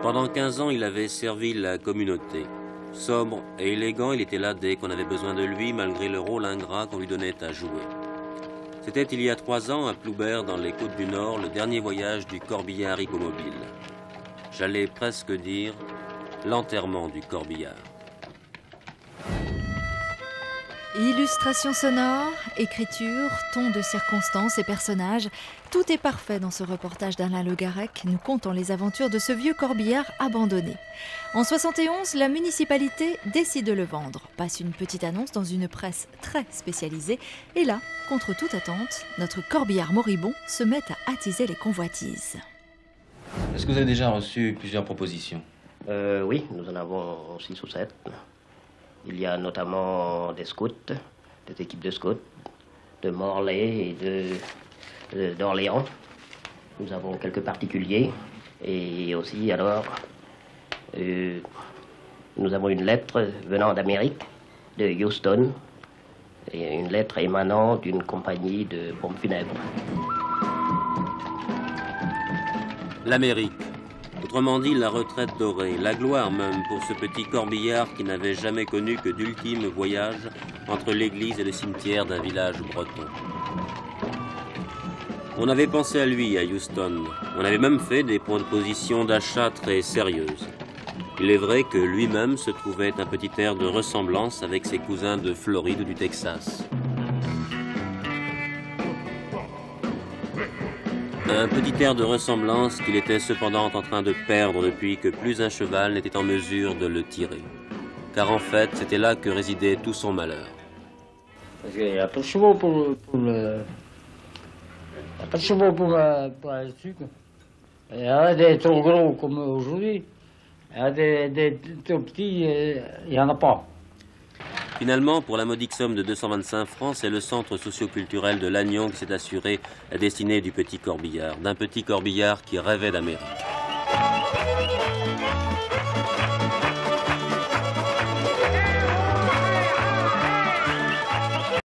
Pendant 15 ans, il avait servi la communauté. Sobre et élégant, il était là dès qu'on avait besoin de lui, malgré le rôle ingrat qu'on lui donnait à jouer. C'était il y a 3 ans, à Ploubert, dans les Côtes du Nord, le dernier voyage du corbillard hippomobile. J'allais presque dire l'enterrement du corbillard. Illustration sonore, écriture, ton de circonstances et personnages, tout est parfait dans ce reportage d'Alain Le Garec, nous contant les aventures de ce vieux corbillard abandonné. En 71, la municipalité décide de le vendre, passe une petite annonce dans une presse très spécialisée, et là, contre toute attente, notre corbillard moribond se met à attiser les convoitises. Est-ce que vous avez déjà reçu plusieurs propositions? Oui, nous en avons 6 ou 7. Il y a notamment des scouts, des équipes de scouts, de Morlaix et d'Orléans. Nous avons quelques particuliers. Et aussi, alors, nous avons une lettre venant d'Amérique, de Houston, et une lettre émanant d'une compagnie de pompes funèbres. L'Amérique. Autrement dit, la retraite dorée, la gloire même pour ce petit corbillard qui n'avait jamais connu que d'ultimes voyages entre l'église et le cimetière d'un village breton. On avait pensé à lui à Houston. On avait même fait des propositions d'achat très sérieuses. Il est vrai que lui-même se trouvait un petit air de ressemblance avec ses cousins de Floride ou du Texas. Un petit air de ressemblance qu'il était cependant en train de perdre depuis que plus un cheval n'était en mesure de le tirer. Car en fait, c'était là que résidait tout son malheur. Parce qu'il n'y a pas de chevaux pour le sucre. Il y a des trop gros comme aujourd'hui. Il y a des trop petits, il n'y en a pas. Finalement, pour la modique somme de 225 francs, c'est le centre socio-culturel de Lannion qui s'est assuré la destinée du petit corbillard, d'un petit corbillard qui rêvait d'Amérique.